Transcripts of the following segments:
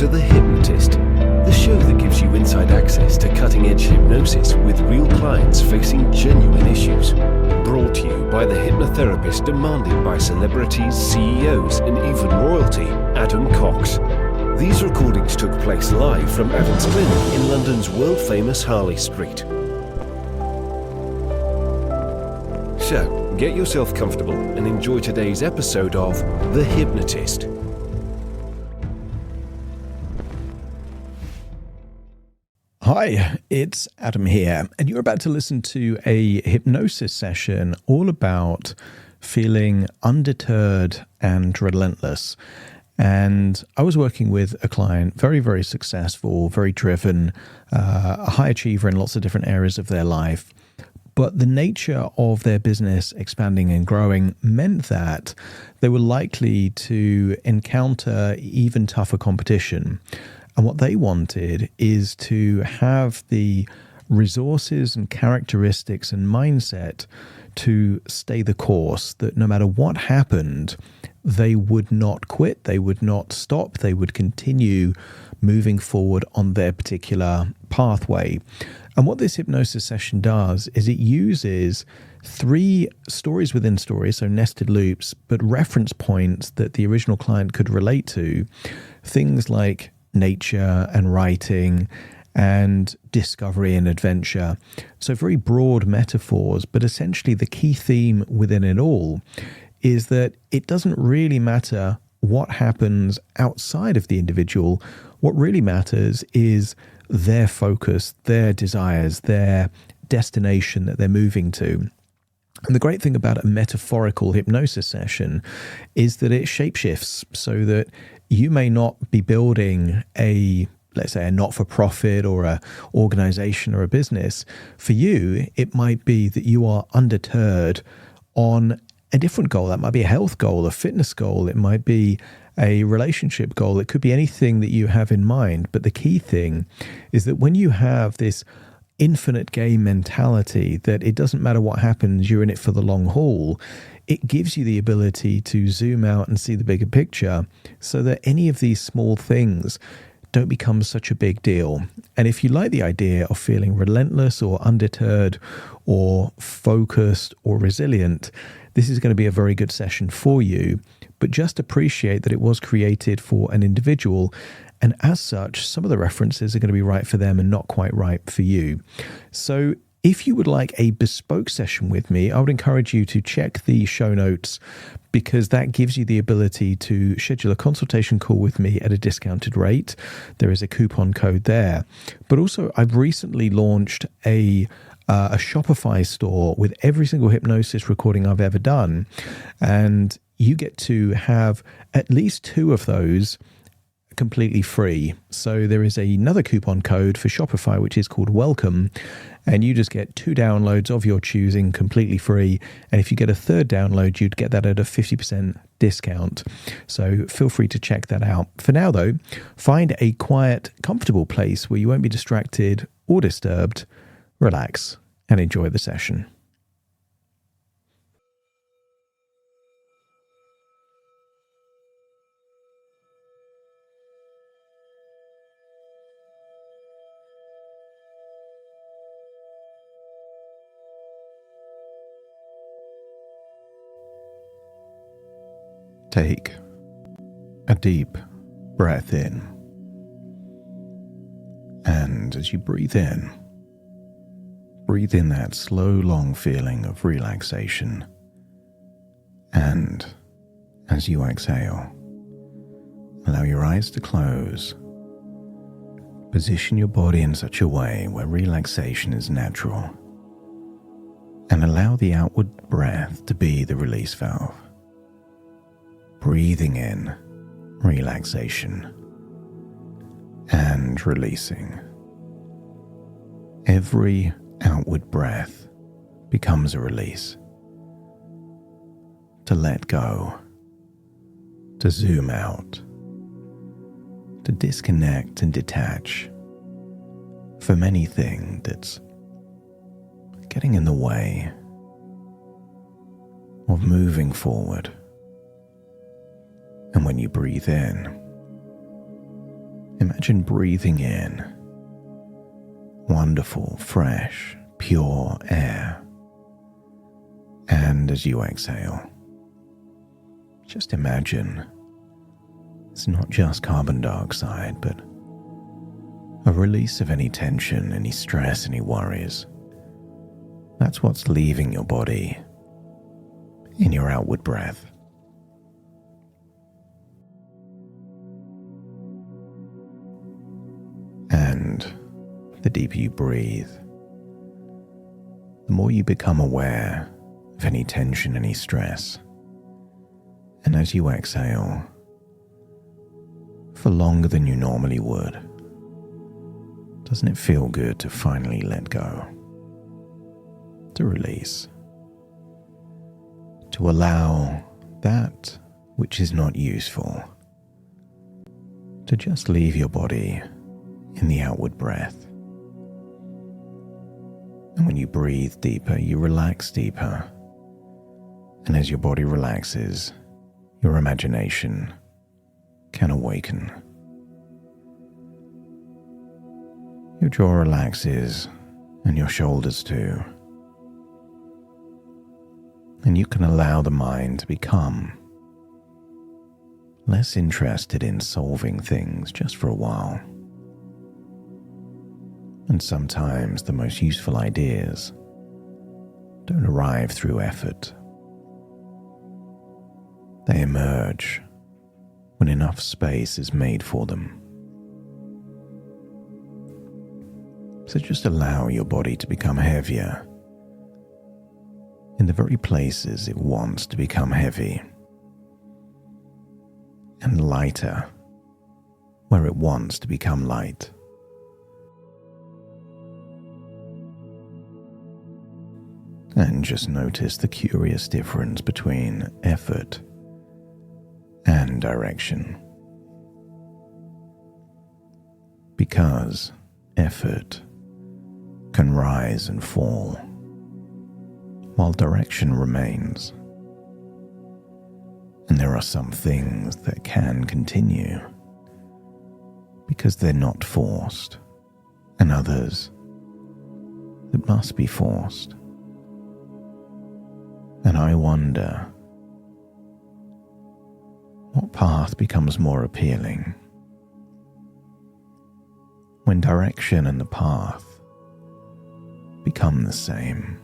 to The Hypnotist, the show that gives you inside access to cutting-edge hypnosis with real clients facing genuine issues. Brought to you by the hypnotherapist demanded by celebrities, CEOs, and even royalty, Adam Cox. These recordings took place live from Adam's clinic in London's world-famous Harley Street. So, get yourself comfortable and enjoy today's episode of The Hypnotist. Hi, it's Adam here, and you're about to listen to a hypnosis session all about feeling undeterred and relentless. And I was working with a client, very, very successful, very driven, a high achiever in lots of different areas of their life. But the nature of their business expanding and growing meant that they were likely to encounter even tougher competition. And what they wanted is to have the resources and characteristics and mindset to stay the course, that no matter what happened, they would not quit, they would not stop, they would continue moving forward on their particular pathway. And what this hypnosis session does is it uses 3 stories within stories, so nested loops, but reference points that the original client could relate to, things like nature and writing and discovery and adventure. So very broad metaphors, but essentially the key theme within it all is that it doesn't really matter what happens outside of the individual. What really matters is their focus, their desires, their destination that they're moving to. And the great thing about a metaphorical hypnosis session is that it shapeshifts, so that you may not be building let's say a not-for-profit or a organization or a business. For you, it might be that you are undeterred on a different goal. That might be a health goal, a fitness goal. It might be a relationship goal. It could be anything that you have in mind. But the key thing is that when you have this infinite game mentality, that it doesn't matter what happens, you're in it for the long haul, it gives you the ability to zoom out and see the bigger picture, so that any of these small things don't become such a big deal. And if you like the idea of feeling relentless or undeterred or focused or resilient, this is going to be a very good session for you. But just appreciate that it was created for an individual, and as such, some of the references are going to be right for them and not quite right for you. So if you would like a bespoke session with me, I would encourage you to check the show notes, because that gives you the ability to schedule a consultation call with me at a discounted rate. There is a coupon code there. But also, I've recently launched a Shopify store with every single hypnosis recording I've ever done. And you get to have at least 2 of those completely free. So there is another coupon code for Shopify, which is called Welcome, and you just get 2 downloads of your choosing completely free. And if you get a 3rd download, you'd get that at a 50% discount. So feel free to check that out. For now though, find a quiet, comfortable place where you won't be distracted or disturbed. Relax and enjoy the session. Take a deep breath in, and as you breathe in that slow, long feeling of relaxation, and as you exhale, allow your eyes to close. Position your body in such a way where relaxation is natural, and allow the outward breath to be the release valve. Breathing in relaxation and releasing. Every outward breath becomes a release. To let go, to zoom out, to disconnect and detach from anything that's getting in the way of moving forward. And when you breathe in, Imagine breathing in wonderful, fresh, pure air. And as you exhale, just imagine it's not just carbon dioxide, but a release of any tension, any stress, any worries. That's what's leaving your body in your outward breath. And the deeper you breathe, the more you become aware of any tension, any stress. And as you exhale, for longer than you normally would, doesn't it feel good to finally let go? To release. To allow that which is not useful to just leave your body in the outward breath. And when you breathe deeper, you relax deeper. And as your body relaxes, your imagination can awaken. Your jaw relaxes and your shoulders too. And you can allow the mind to become less interested in solving things just for a while. And sometimes the most useful ideas don't arrive through effort. They emerge when enough space is made for them. So just allow your body to become heavier in the very places it wants to become heavy, and lighter where it wants to become light. And just notice the curious difference between effort and direction. Because effort can rise and fall, while direction remains. And there are some things that can continue because they're not forced, and others that must be forced. And I wonder, what path becomes more appealing when direction and the path become the same?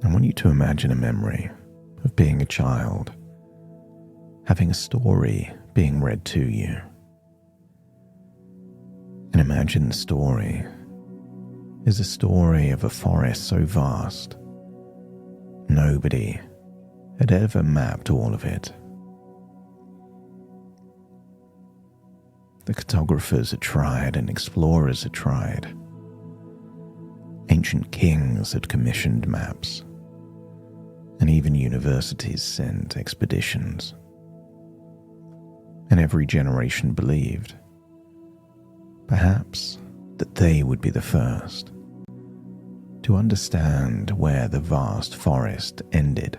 I want you to imagine a memory of being a child, having a story being read to you. And imagine the story is a story of a forest so vast, nobody had ever mapped all of it. The cartographers had tried and explorers had tried. Ancient kings had commissioned maps, and even universities sent expeditions. And every generation believed, perhaps, that they would be the first to understand where the vast forest ended.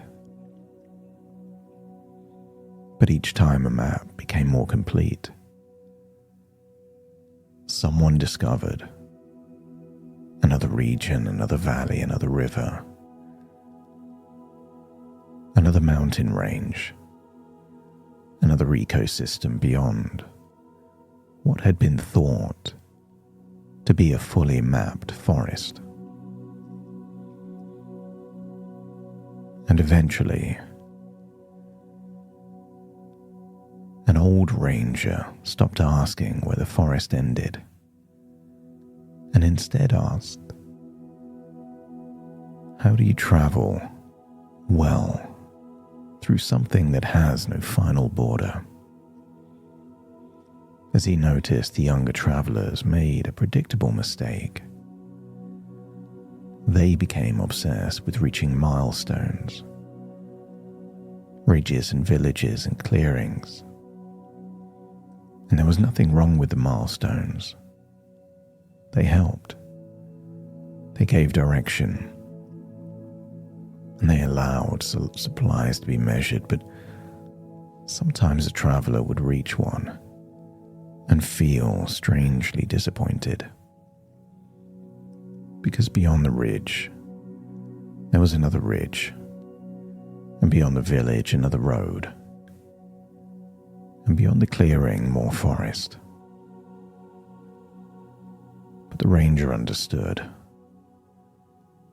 But each time a map became more complete, someone discovered another region, another valley, another river, another mountain range, another ecosystem beyond what had been thought to be a fully mapped forest. And eventually, an old ranger stopped asking where the forest ended and instead asked, how do you travel well through something that has no final border? As he noticed the younger travelers made a predictable mistake. They became obsessed with reaching milestones, ridges and villages and clearings. And there was nothing wrong with the milestones. They helped. They gave direction. And they allowed supplies to be measured, but Sometimes a traveller would reach one and feel strangely disappointed, because beyond the ridge there was another ridge, and beyond the village another road, and beyond the clearing more forest. But the ranger understood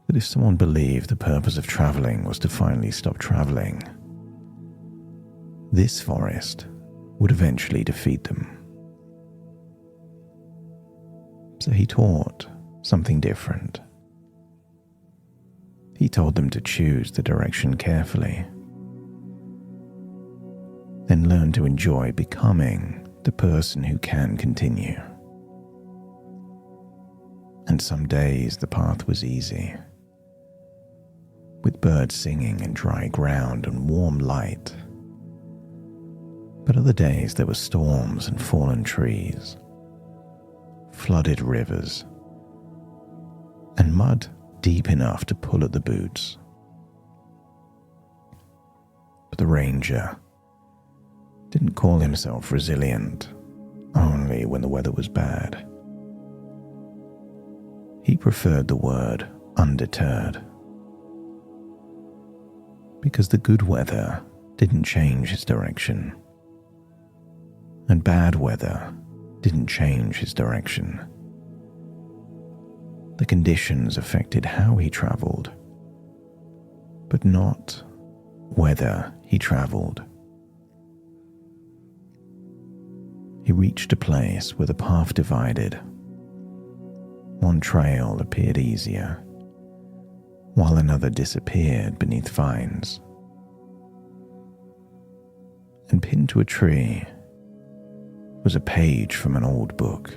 that if someone believed the purpose of travelling was to finally stop travelling, this forest would eventually defeat them. So he taught something different. He told them to choose the direction carefully, then learn to enjoy becoming the person who can continue. And some days the path was easy, with birds singing and dry ground and warm light. But other days there were storms and fallen trees, flooded rivers, and mud deep enough to pull at the boots. But the ranger didn't call himself resilient only when the weather was bad. He preferred the word undeterred, because the good weather didn't change his direction, and bad weather didn't change his direction. The conditions affected how he travelled, but not whether he travelled. He reached a place where the path divided. One trail appeared easier, while another disappeared beneath vines. And pinned to a tree was a page from an old book,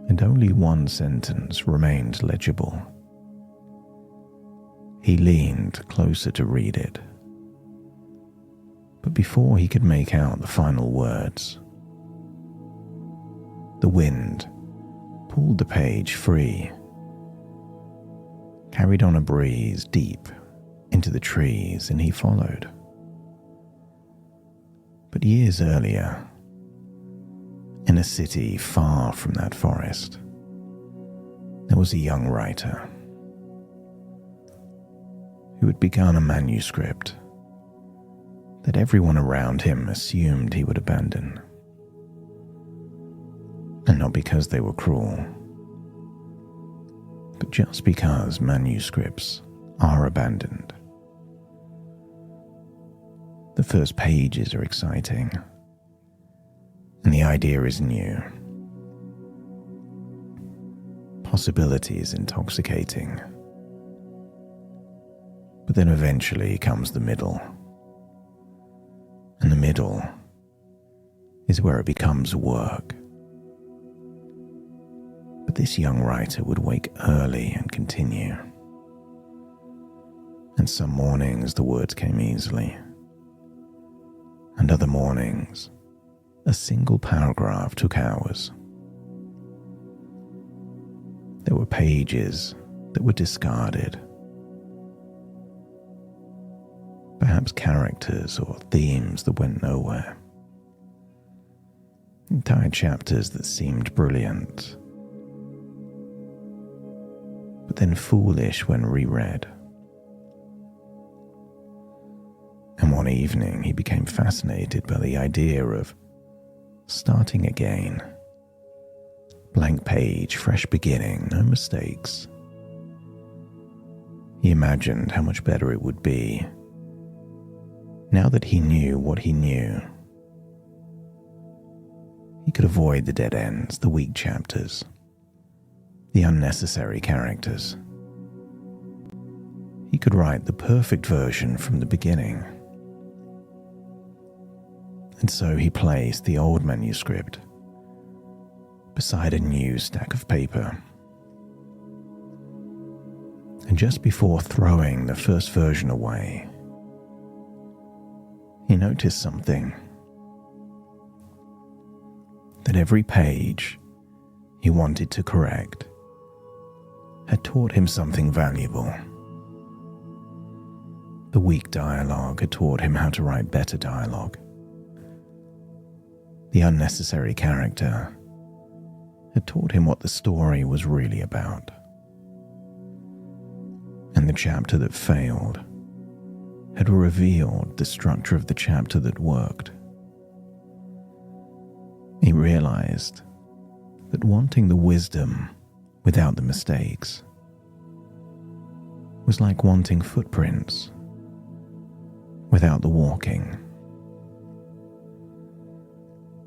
and only one sentence remained legible. He leaned closer to read it, but before he could make out the final words, the wind pulled the page free, carried on a breeze deep into the trees, and he followed. But years earlier, in a city far from that forest, there was a young writer who had begun a manuscript that everyone around him assumed he would abandon. And not because they were cruel, but just because manuscripts are abandoned. The first pages are exciting, and the idea is new. Possibility is intoxicating. But then eventually comes the middle. And the middle is where it becomes work. But this young writer would wake early and continue. And some mornings the words came easily. And other mornings, a single paragraph took hours. There were pages that were discarded. Perhaps characters or themes that went nowhere. Entire chapters that seemed brilliant, but then foolish when reread. And one evening he became fascinated by the idea of starting again. Blank page, fresh beginning, no mistakes. He imagined how much better it would be now that he knew what he knew. He could avoid the dead ends, the weak chapters, the unnecessary characters. He could write the perfect version from the beginning. And so he placed the old manuscript beside a new stack of paper. And just before throwing the first version away, he noticed something. That every page he wanted to correct had taught him something valuable. The weak dialogue had taught him how to write better dialogue. The unnecessary character had taught him what the story was really about. And the chapter that failed had revealed the structure of the chapter that worked. He realized that wanting the wisdom without the mistakes was like wanting footprints without the walking.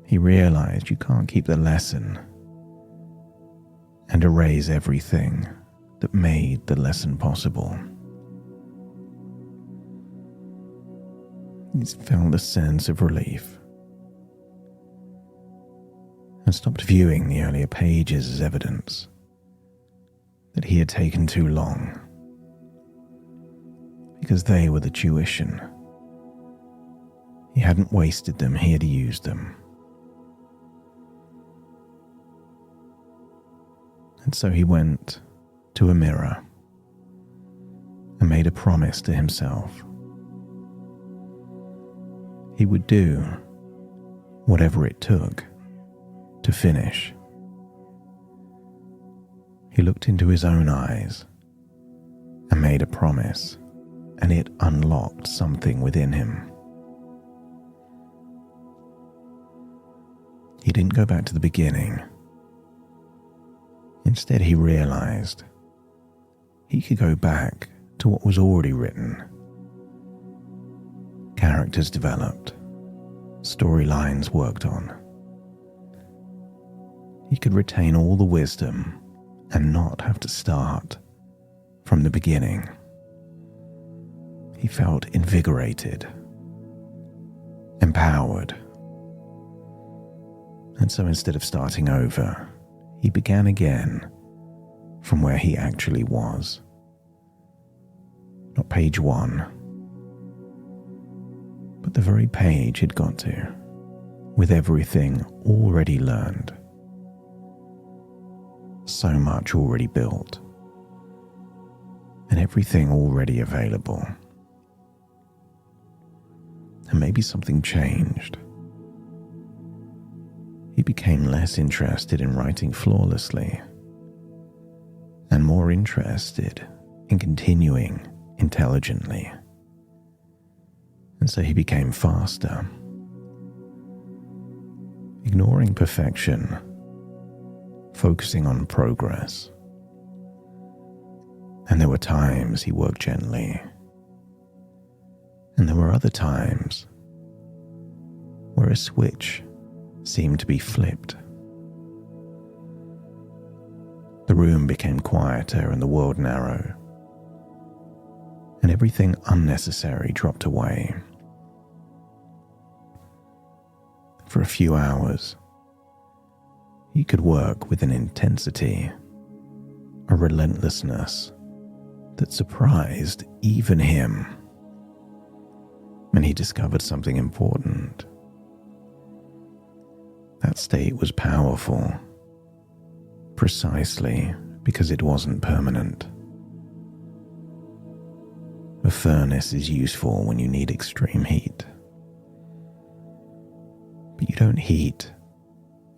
He realized you can't keep the lesson and erase everything that made the lesson possible. He felt a sense of relief and stopped viewing the earlier pages as evidence that he had taken too long, because they were the tuition. He hadn't wasted them, he had used them. And so he went to a mirror and made a promise to himself. He would do whatever it took to finish. He looked into his own eyes and made a promise, and it unlocked something within him. He didn't go back to the beginning. Instead, he realized he could go back to what was already written. Characters developed, storylines worked on. He could retain all the wisdom and not have to start from the beginning. He felt invigorated, empowered. And so instead of starting over, he began again from where he actually was. Not page 1, but the very page he'd got to, with everything already learned. So much already built, and everything already available. And maybe something changed. He became less interested in writing flawlessly and more interested in continuing intelligently. And so he became faster, ignoring perfection, focusing on progress. And there were times he worked gently, and there were other times where a switch seemed to be flipped. The room became quieter and the world narrow, and everything unnecessary dropped away. For a few hours, he could work with an intensity, a relentlessness that surprised even him. And he discovered something important. That state was powerful, precisely because it wasn't permanent. A furnace is useful when you need extreme heat, but you don't heat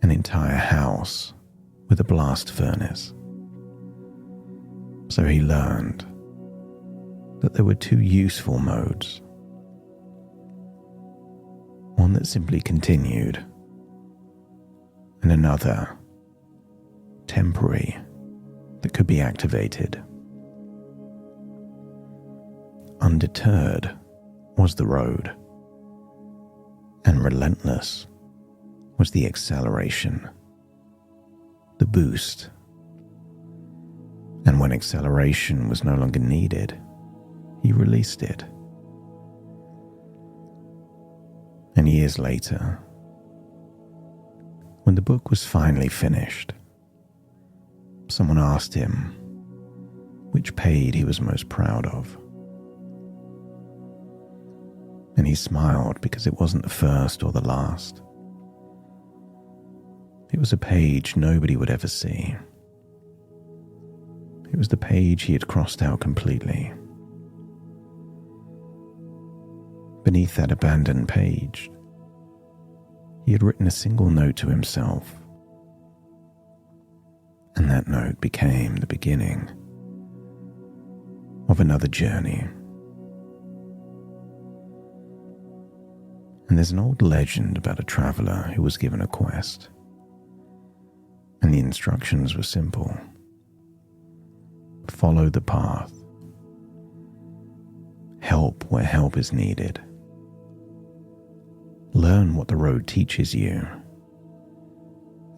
an entire house with a blast furnace. So he learned that there were two useful modes. One that simply continued, and another, temporary, that could be activated. Undeterred was the road, and relentless was the acceleration, the boost. And when acceleration was no longer needed, he released it. And years later, when the book was finally finished, someone asked him which page he was most proud of. And he smiled because it wasn't the first or the last. It was a page nobody would ever see. It was the page he had crossed out completely. Beneath that abandoned page, he had written a single note to himself, and that note became the beginning of another journey. And there's an old legend about a traveler who was given a quest, and the instructions were simple. Follow the path. Help where help is needed. Learn what the road teaches you,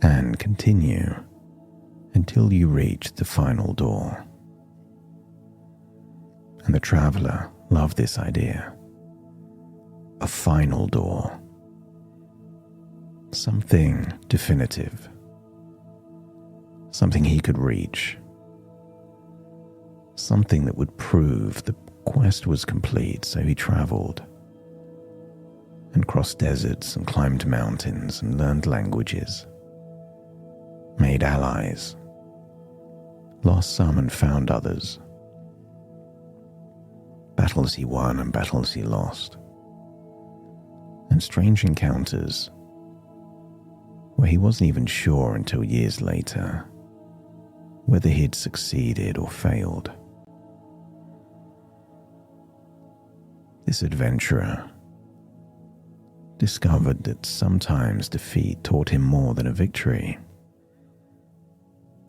and continue until you reach the final door. And the traveler loved this idea. A final door. Something definitive. Something he could reach. Something that would prove the quest was complete, so he traveled and crossed deserts and climbed mountains and learned languages, made allies, lost some and found others, battles he won and battles he lost, and strange encounters where he wasn't even sure until years later whether he'd succeeded or failed. This adventurer discovered that sometimes defeat taught him more than a victory,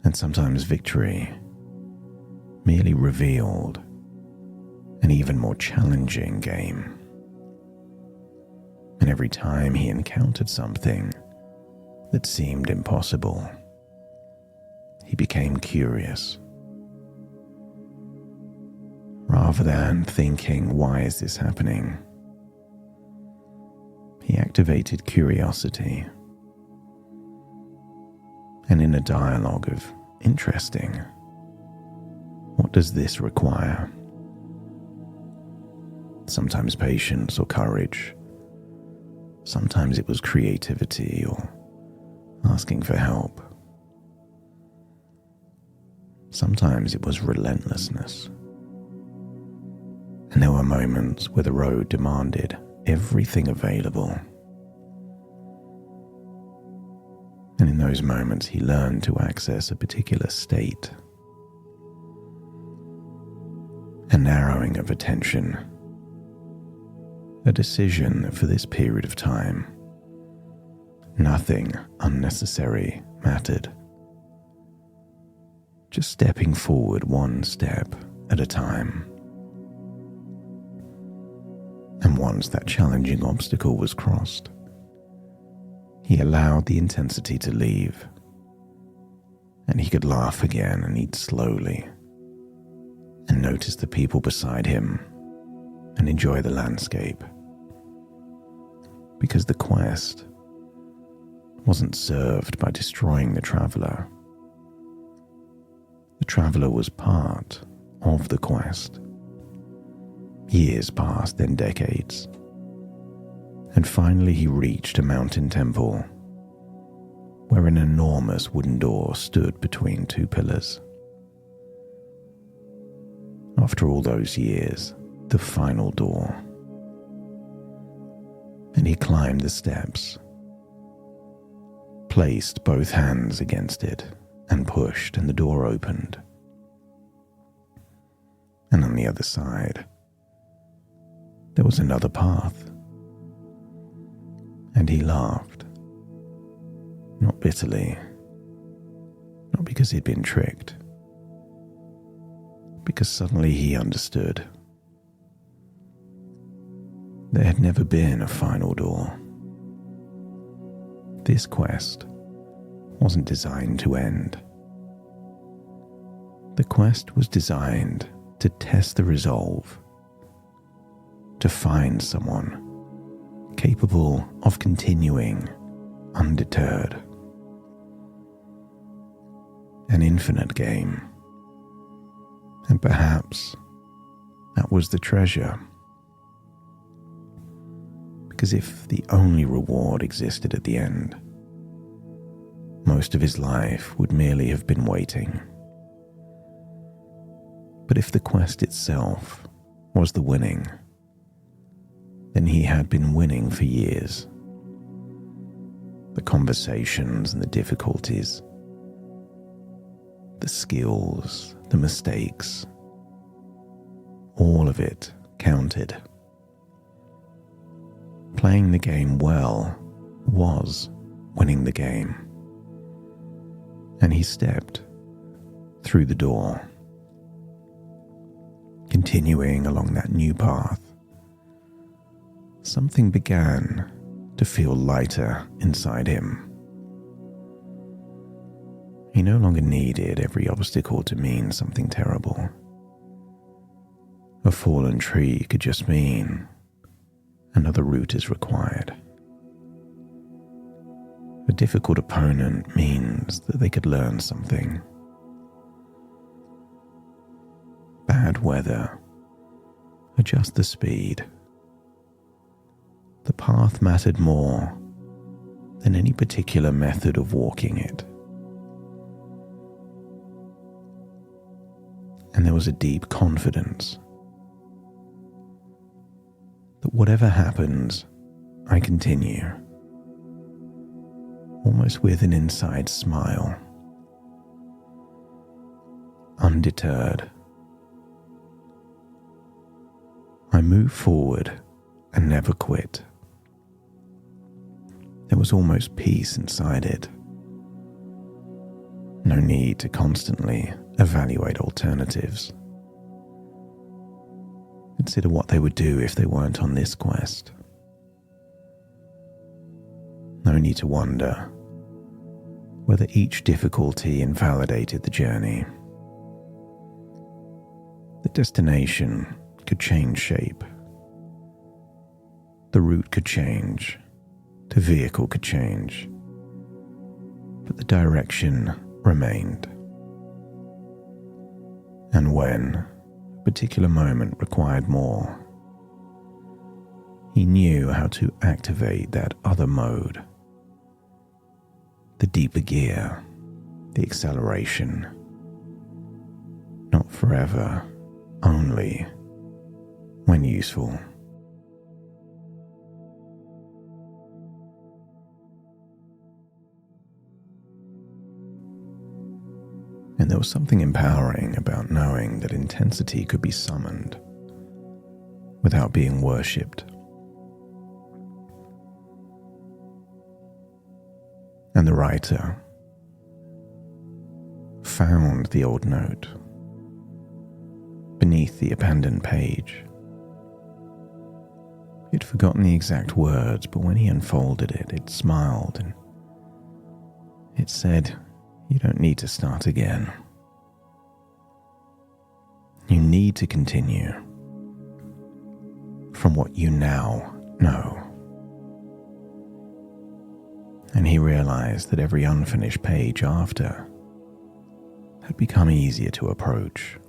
and sometimes victory merely revealed an even more challenging game. And every time he encountered something that seemed impossible, he became curious. Rather than thinking, why is this happening? He activated curiosity. And in a dialogue of interesting, what does this require? Sometimes patience or courage. Sometimes it was creativity or asking for help. Sometimes it was relentlessness. And there were moments where the road demanded everything available. And in those moments, he learned to access a particular state, a narrowing of attention, a decision that for this period of time, nothing unnecessary mattered. Just stepping forward one step at a time. And once that challenging obstacle was crossed, he allowed the intensity to leave, and he could laugh again and eat slowly, and notice the people beside him, and enjoy the landscape. Because the quest wasn't served by destroying the traveler. The traveler was part of the quest. Years passed, then decades. And finally he reached a mountain temple where an enormous wooden door stood between two pillars. After all those years, the final door. And he climbed the steps, placed both hands against it, and pushed, and the door opened. And on the other side, there was another path. And he laughed, not bitterly, not because he'd been tricked, because suddenly he understood. There had never been a final door. This quest wasn't designed to end. The quest was designed to test the resolve, to find someone capable of continuing undeterred. An infinite game. And perhaps that was the treasure. Because if the only reward existed at the end, most of his life would merely have been waiting. But if the quest itself was the winning, than he had been winning for years. The conversations and the difficulties, the skills, the mistakes, all of it counted. Playing the game well was winning the game. And he stepped through the door, continuing along that new path. Something began to feel lighter inside him. He no longer needed every obstacle to mean something terrible. A fallen tree could just mean another route is required. A difficult opponent means that they could learn something. Bad weather, adjust the speed. The path mattered more than any particular method of walking it. And there was a deep confidence that whatever happens, I continue, almost with an inside smile. Undeterred, I move forward and never quit. There was almost peace inside it. No need to constantly evaluate alternatives. Consider what they would do if they weren't on this quest. No need to wonder whether each difficulty invalidated the journey. The destination could change shape. The route could change. The vehicle could change. But the direction remained. And when a particular moment required more, he knew how to activate that other mode. The deeper gear, the acceleration. Not forever, only when useful. And there was something empowering about knowing that intensity could be summoned without being worshipped. And the writer found the old note beneath the abandoned page. He'd forgotten the exact words, but when he unfolded it, it smiled and it said, "You don't need to start again. You need to continue from what you now know." And he realized that every unfinished page after had become easier to approach.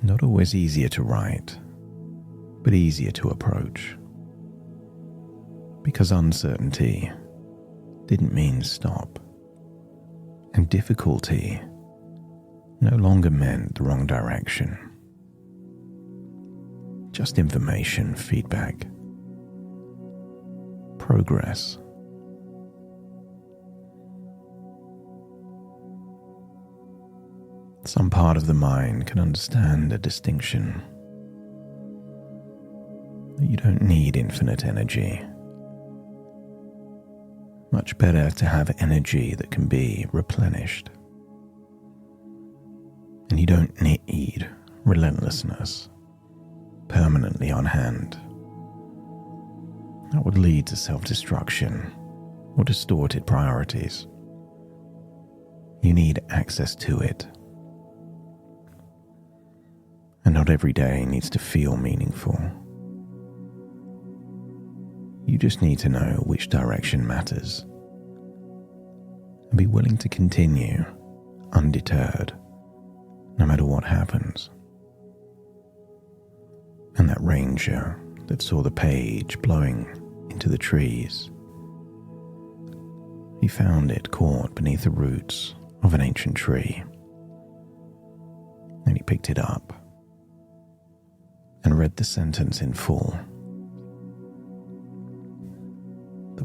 Not always easier to write, but easier to approach. Because uncertainty didn't mean stop. And difficulty no longer meant the wrong direction. Just information, feedback, progress. Some part of the mind can understand a distinction. You don't need infinite energy. Much better to have energy that can be replenished. And you don't need relentlessness permanently on hand. That would lead to self-destruction or distorted priorities. You need access to it. And not every day needs to feel meaningful. You just need to know which direction matters and be willing to continue undeterred no matter what happens. And that ranger that saw the page blowing into the trees, he found it caught beneath the roots of an ancient tree. And he picked it up and read the sentence in full.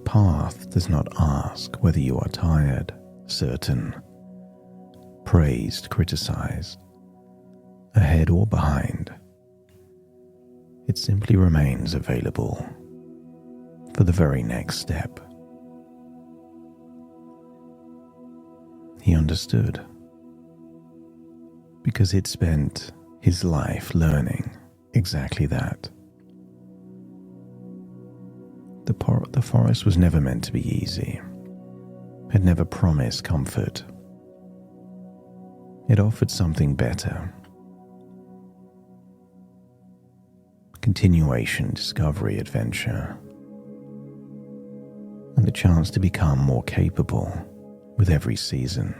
path does not ask whether you are tired, certain, praised, criticized, ahead or behind. It simply remains available for the very next step. He understood, because he'd spent his life learning exactly that. The forest was never meant to be easy, had never promised comfort. It offered something better. Continuation, discovery, adventure, and the chance to become more capable with every season.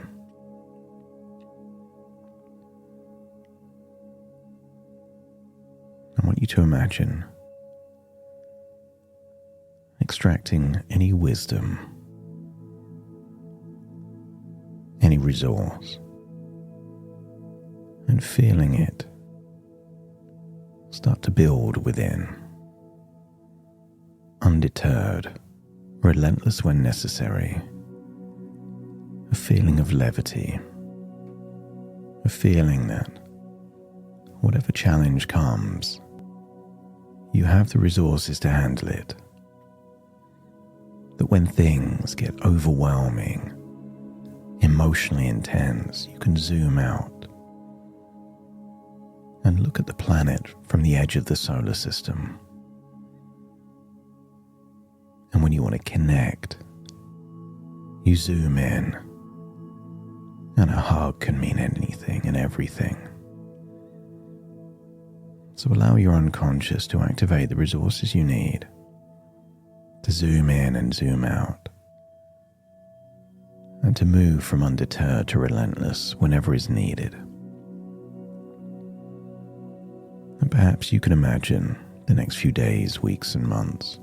I want you to imagine extracting any wisdom, any resource, and feeling it start to build within. Undeterred, relentless when necessary. A feeling of levity. A feeling that whatever challenge comes, you have the resources to handle it. That when things get overwhelming, emotionally intense, you can zoom out and look at the planet from the edge of the solar system. And when you want to connect, you zoom in, and a hug can mean anything and everything. So allow your unconscious to activate the resources you need to zoom in and zoom out, and to move from undeterred to relentless whenever is needed. And perhaps you can imagine the next few days, weeks, and months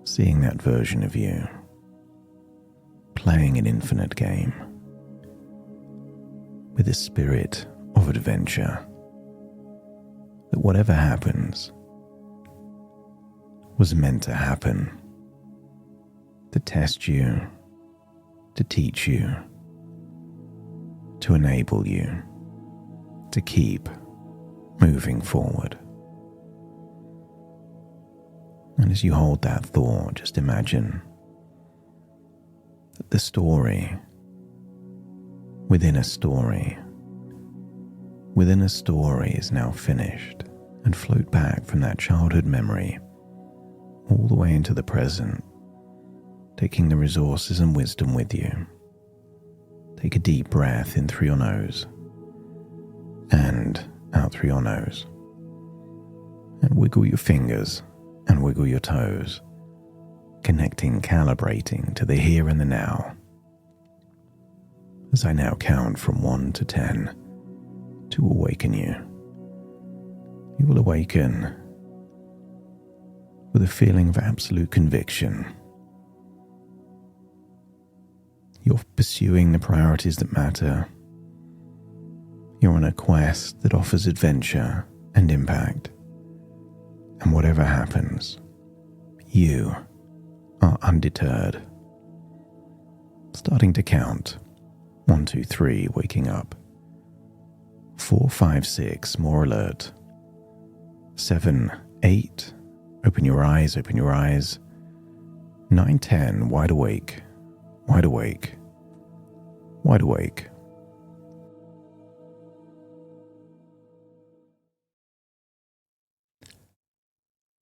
seeing that version of you playing an infinite game with a spirit of adventure, that whatever happens was meant to happen, to test you, to teach you, to enable you to keep moving forward. And as you hold that thought, just imagine that the story within a story is now finished, and float back from that childhood memory all the way into the present, taking the resources and wisdom with you. Take a deep breath in through your nose and out through your nose, and wiggle your fingers and wiggle your toes, connecting, calibrating to the here and the now. As I now count from 1 to 10 to awaken you, you will awaken with a feeling of absolute conviction. You're pursuing the priorities that matter. You're on a quest that offers adventure and impact. And whatever happens, you are undeterred. Starting to count. 1, 2, 3, waking up. 4, 5, 6, more alert. 7, 8, open your eyes, open your eyes. 9, 10, wide awake, wide awake, wide awake.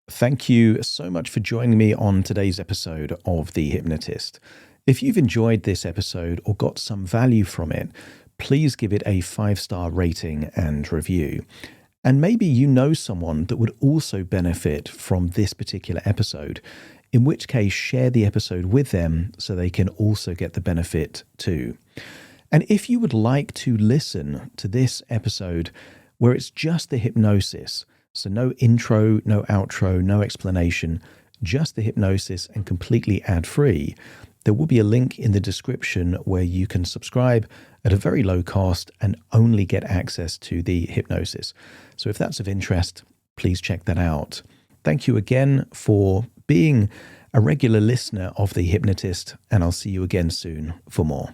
Thank you so much for joining me on today's episode of The Hypnotist. If you've enjoyed this episode or got some value from it, please give it a 5-star rating and review. And maybe you know someone that would also benefit from this particular episode, in which case share the episode with them so they can also get the benefit too. And if you would like to listen to this episode where it's just the hypnosis, so no intro, no outro, no explanation, just the hypnosis and completely ad-free, there will be a link in the description where you can subscribe at a very low cost and only get access to the hypnosis. So if that's of interest, please check that out. Thank you again for being a regular listener of The Hypnotist, and I'll see you again soon for more.